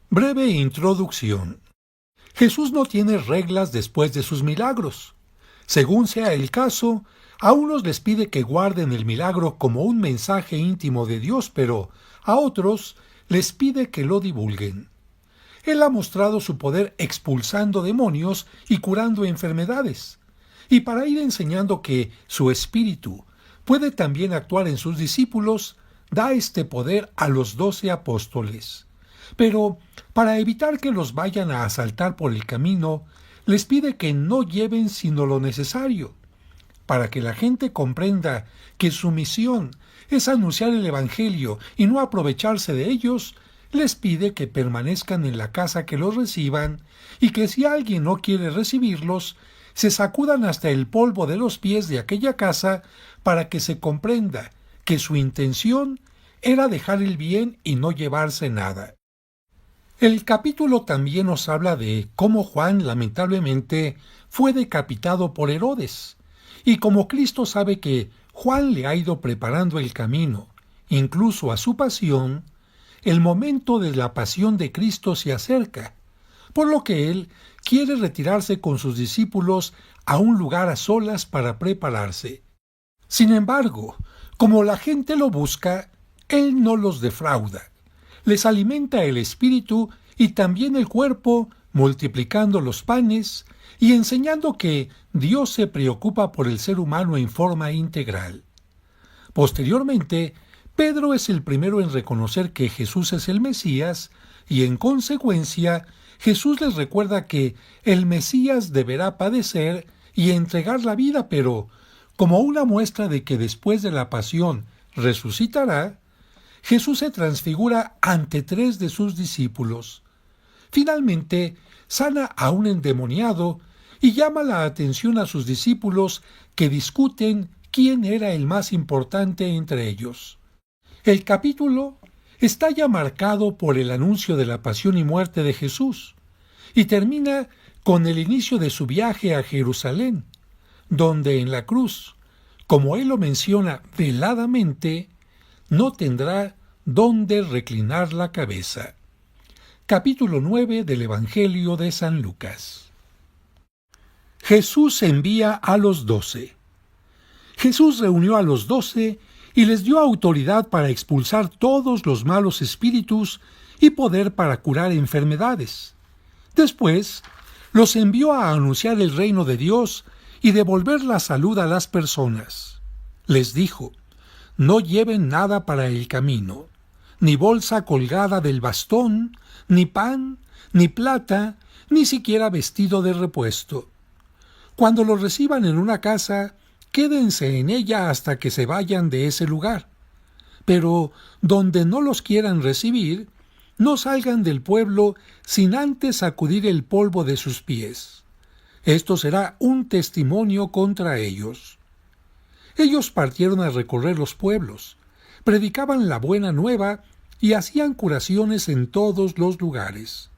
Breve introducción. Jesús no tiene reglas después de sus milagros. Según sea el caso, a unos les pide que guarden el milagro como un mensaje íntimo de Dios, pero a otros les pide que lo divulguen. Él ha mostrado su poder expulsando demonios y curando enfermedades. Y para ir enseñando que su espíritu puede también actuar en sus discípulos, da este poder a los 12 apóstoles. Pero, para evitar que los vayan a asaltar por el camino, les pide que no lleven sino lo necesario. Para que la gente comprenda que su misión es anunciar el Evangelio y no aprovecharse de ellos, les pide que permanezcan en la casa que los reciban y que si alguien no quiere recibirlos, se sacudan hasta el polvo de los pies de aquella casa para que se comprenda que su intención era dejar el bien y no llevarse nada. El capítulo también nos habla de cómo Juan lamentablemente fue decapitado por Herodes, y como Cristo sabe que Juan le ha ido preparando el camino, incluso a su pasión, el momento de la pasión de Cristo se acerca, por lo que él quiere retirarse con sus discípulos a un lugar a solas para prepararse. Sin embargo, como la gente lo busca, él no los defrauda. Les alimenta el espíritu y también el cuerpo, multiplicando los panes y enseñando que Dios se preocupa por el ser humano en forma integral. Posteriormente, Pedro es el primero en reconocer que Jesús es el Mesías y, en consecuencia, Jesús les recuerda que el Mesías deberá padecer y entregar la vida, pero, como una muestra de que después de la pasión resucitará, Jesús se transfigura ante 3 de sus discípulos. Finalmente, sana a un endemoniado y llama la atención a sus discípulos que discuten quién era el más importante entre ellos. El capítulo está ya marcado por el anuncio de la pasión y muerte de Jesús y termina con el inicio de su viaje a Jerusalén, donde en la cruz, como él lo menciona veladamente, no tendrá dónde reclinar la cabeza. Capítulo 9 del Evangelio de San Lucas. Jesús envía a los 12. Jesús reunió a los 12 y les dio autoridad para expulsar todos los malos espíritus y poder para curar enfermedades. Después, los envió a anunciar el reino de Dios y devolver la salud a las personas. Les dijo: no lleven nada para el camino, ni bolsa colgada del bastón, ni pan, ni plata, ni siquiera vestido de repuesto. Cuando los reciban en una casa, quédense en ella hasta que se vayan de ese lugar. Pero donde no los quieran recibir, no salgan del pueblo sin antes sacudir el polvo de sus pies. Esto será un testimonio contra ellos. Ellos partieron a recorrer los pueblos, predicaban la buena nueva y hacían curaciones en todos los lugares.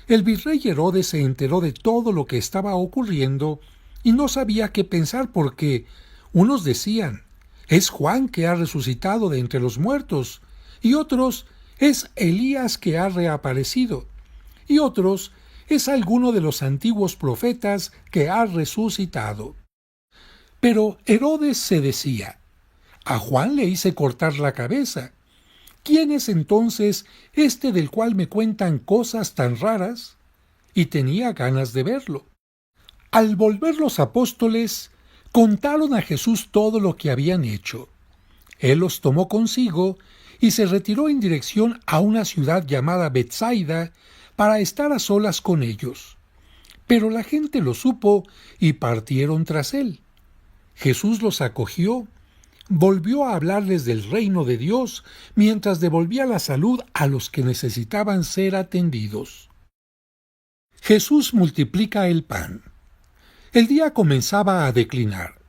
El virrey Herodes se enteró de todo lo que estaba ocurriendo y no sabía qué pensar porque unos decían: es Juan que ha resucitado de entre los muertos, y otros: es Elías que ha reaparecido, y otros: es alguno de los antiguos profetas que ha resucitado. Pero Herodes se decía: a Juan le hice cortar la cabeza. ¿Quién es entonces este del cual me cuentan cosas tan raras? Y tenía ganas de verlo. Al volver los apóstoles, contaron a Jesús todo lo que habían hecho. Él los tomó consigo y se retiró en dirección a una ciudad llamada Betsaida para estar a solas con ellos. Pero la gente lo supo y partieron tras él. Jesús los acogió, volvió a hablarles del reino de Dios mientras devolvía la salud a los que necesitaban ser atendidos. Jesús multiplica el pan. El día comenzaba a declinar.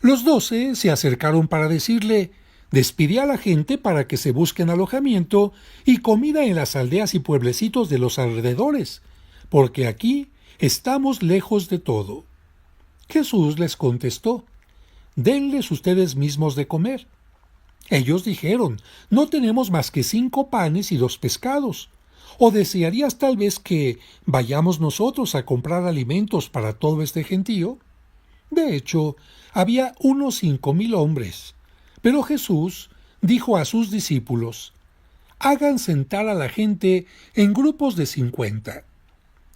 Los 12 se acercaron para decirle: despide a la gente para que se busquen alojamiento y comida en las aldeas y pueblecitos de los alrededores, porque aquí estamos lejos de todo. Jesús les contestó: denles ustedes mismos de comer. Ellos dijeron: no tenemos más que 5 panes y 2 pescados. ¿O desearías tal vez que vayamos nosotros a comprar alimentos para todo este gentío? De hecho, había unos 5,000 hombres. Pero Jesús dijo a sus discípulos: hagan sentar a la gente en grupos de 50.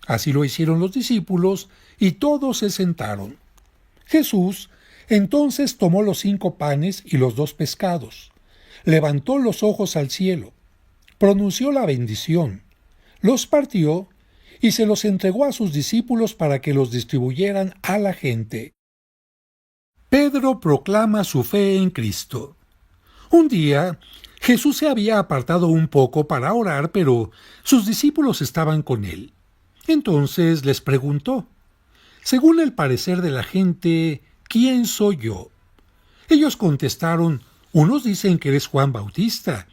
Así lo hicieron los discípulos, y todos se sentaron. Jesús entonces tomó los 5 panes y los 2 pescados, levantó los ojos al cielo, pronunció la bendición, los partió y se los entregó a sus discípulos para que los distribuyeran a la gente. Pedro proclama su fe en Cristo. Un día, Jesús se había apartado un poco para orar, pero sus discípulos estaban con él. Entonces les preguntó: según el parecer de la gente, ¿quién soy yo? Ellos contestaron: unos dicen que eres Juan Bautista,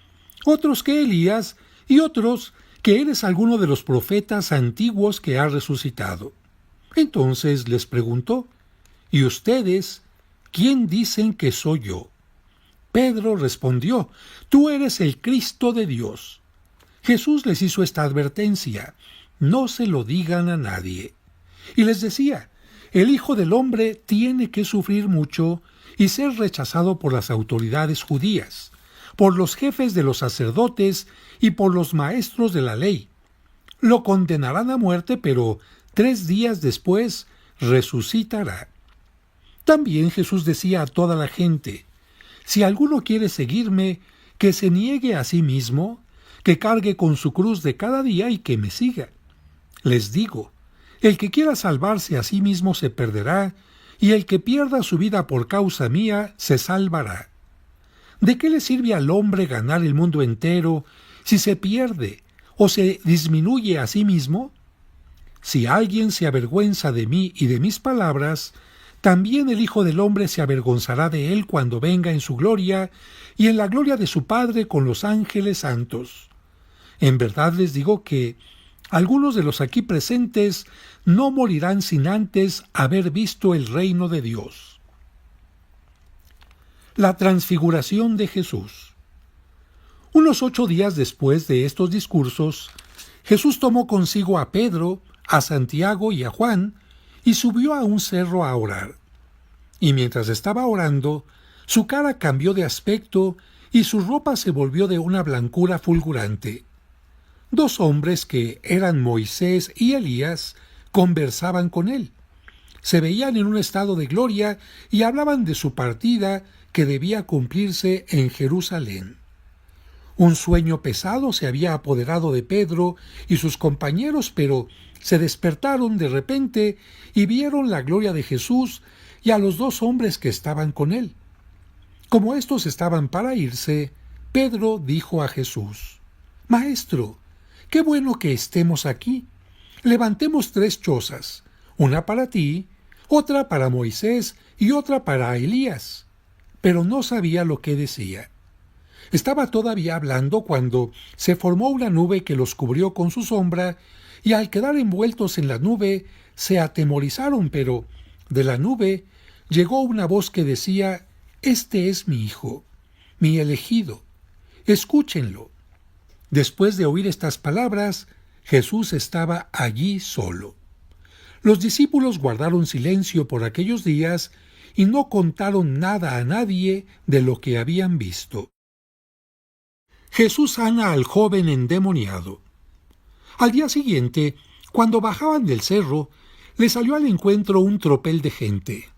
otros que Elías, y otros que eres alguno de los profetas antiguos que ha resucitado. Entonces les preguntó: ¿y ustedes quién dicen que soy yo? Pedro respondió: tú eres el Cristo de Dios. Jesús les hizo esta advertencia: no se lo digan a nadie. Y les decía: el Hijo del Hombre tiene que sufrir mucho y ser rechazado por las autoridades judías, por los jefes de los sacerdotes y por los maestros de la ley. Lo condenarán a muerte, pero 3 días después resucitará. También Jesús decía a toda la gente: si alguno quiere seguirme, que se niegue a sí mismo, que cargue con su cruz de cada día y que me siga. Les digo, el que quiera salvarse a sí mismo se perderá, y el que pierda su vida por causa mía se salvará. ¿De qué le sirve al hombre ganar el mundo entero si se pierde o se disminuye a sí mismo? Si alguien se avergüenza de mí y de mis palabras, también el Hijo del Hombre se avergonzará de él cuando venga en su gloria y en la gloria de su Padre con los ángeles santos. En verdad les digo que algunos de los aquí presentes no morirán sin antes haber visto el reino de Dios. La transfiguración de Jesús. Unos 8 días después de estos discursos, Jesús tomó consigo a Pedro, a Santiago y a Juan, y subió a un cerro a orar. Y mientras estaba orando, su cara cambió de aspecto y su ropa se volvió de una blancura fulgurante. 2 hombres que eran Moisés y Elías conversaban con él. Se veían en un estado de gloria y hablaban de su partida que debía cumplirse en Jerusalén. Un sueño pesado se había apoderado de Pedro y sus compañeros, pero se despertaron de repente y vieron la gloria de Jesús y a los 2 hombres que estaban con él. Como éstos estaban para irse, Pedro dijo a Jesús: Maestro, qué bueno que estemos aquí. Levantemos 3 chozas, una para ti, otra para Moisés y otra para Elías. Pero no sabía lo que decía. Estaba todavía hablando cuando se formó una nube que los cubrió con su sombra, y al quedar envueltos en la nube se atemorizaron, pero de la nube llegó una voz que decía: Este es mi Hijo, mi elegido, escúchenlo. Después de oír estas palabras, Jesús estaba allí solo. Los discípulos guardaron silencio por aquellos días y no contaron nada a nadie de lo que habían visto. Jesús sana al joven endemoniado. Al día siguiente, cuando bajaban del cerro, le salió al encuentro un tropel de gente.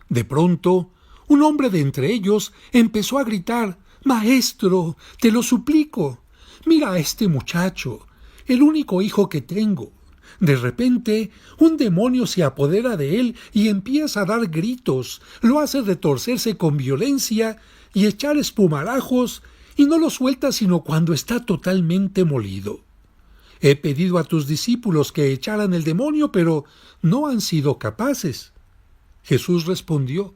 De pronto, un hombre de entre ellos empezó a gritar: «Maestro, te lo suplico, mira a este muchacho, el único hijo que tengo». De repente, un demonio se apodera de él y empieza a dar gritos, lo hace retorcerse con violencia y echar espumarajos, y no lo suelta sino cuando está totalmente molido. He pedido a tus discípulos que echaran el demonio, pero no han sido capaces. Jesús respondió: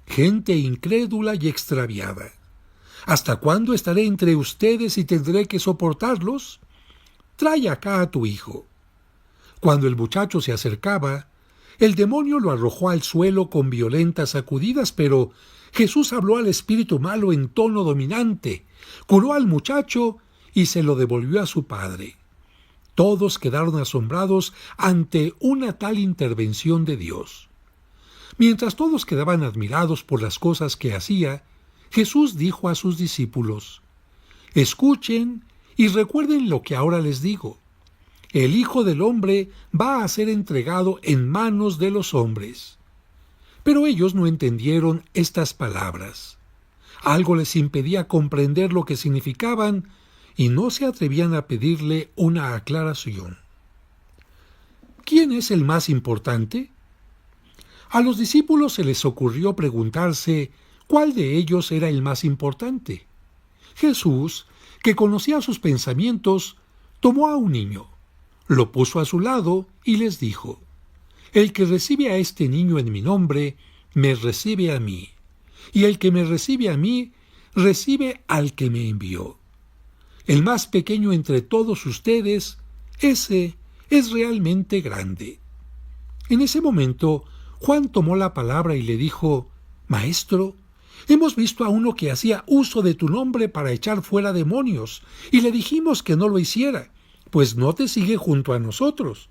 gente incrédula y extraviada, ¿hasta cuándo estaré entre ustedes y tendré que soportarlos? Trae acá a tu hijo. Cuando el muchacho se acercaba, el demonio lo arrojó al suelo con violentas sacudidas, pero Jesús habló al espíritu malo en tono dominante, curó al muchacho y se lo devolvió a su padre. Todos quedaron asombrados ante una tal intervención de Dios. Mientras todos quedaban admirados por las cosas que hacía, Jesús dijo a sus discípulos: «Escuchen y recuerden lo que ahora les digo. El Hijo del Hombre va a ser entregado en manos de los hombres». Pero ellos no entendieron estas palabras. Algo les impedía comprender lo que significaban y no se atrevían a pedirle una aclaración. ¿Quién es el más importante? A los discípulos se les ocurrió preguntarse cuál de ellos era el más importante. Jesús, que conocía sus pensamientos, tomó a un niño, lo puso a su lado y les dijo: «El que recibe a este niño en mi nombre, me recibe a mí, y el que me recibe a mí, recibe al que me envió. El más pequeño entre todos ustedes, ese es realmente grande». En ese momento, Juan tomó la palabra y le dijo: «Maestro, hemos visto a uno que hacía uso de tu nombre para echar fuera demonios, y le dijimos que no lo hiciera, pues no te sigue junto a nosotros».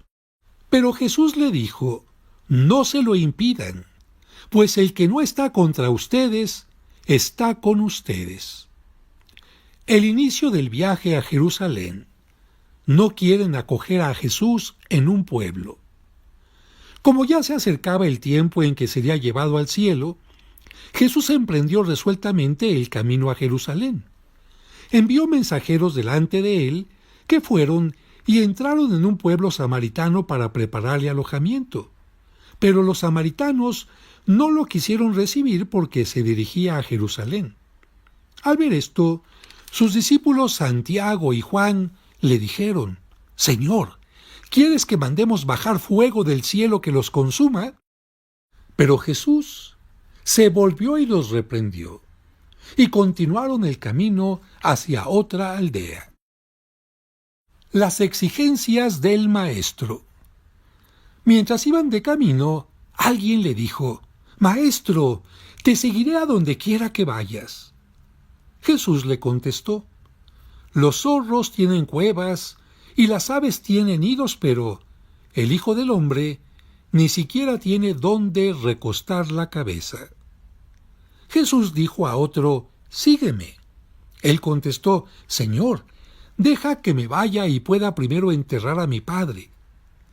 Pero Jesús le dijo: «No se lo impidan, pues el que no está contra ustedes, está con ustedes». El inicio del viaje a Jerusalén. No quieren acoger a Jesús en un pueblo. Como ya se acercaba el tiempo en que sería llevado al cielo, Jesús emprendió resueltamente el camino a Jerusalén. Envió mensajeros delante de él, que fueron y entraron en un pueblo samaritano para prepararle alojamiento. Pero los samaritanos no lo quisieron recibir porque se dirigía a Jerusalén. Al ver esto, sus discípulos Santiago y Juan le dijeron: «Señor, ¿quieres que mandemos bajar fuego del cielo que los consuma?». Pero Jesús se volvió y los reprendió, y continuaron el camino hacia otra aldea. Las exigencias del Maestro. Mientras iban de camino, alguien le dijo: «Maestro, te seguiré a donde quiera que vayas». Jesús le contestó: «Los zorros tienen cuevas y las aves tienen nidos, pero el Hijo del Hombre ni siquiera tiene dónde recostar la cabeza». Jesús dijo a otro: «Sígueme». Él contestó: «Señor, deja que me vaya y pueda primero enterrar a mi padre».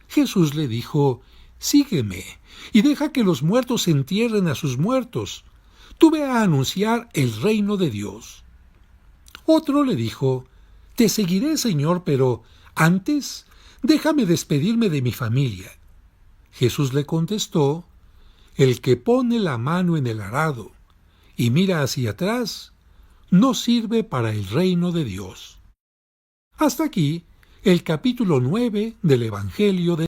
Jesús le dijo: «Sígueme y deja que los muertos entierren a sus muertos. Tú ve a anunciar el reino de Dios». Otro le dijo: «Te seguiré, Señor, pero antes déjame despedirme de mi familia». Jesús le contestó: «El que pone la mano en el arado y mira hacia atrás, no sirve para el reino de Dios». Hasta aquí el capítulo 9 del Evangelio de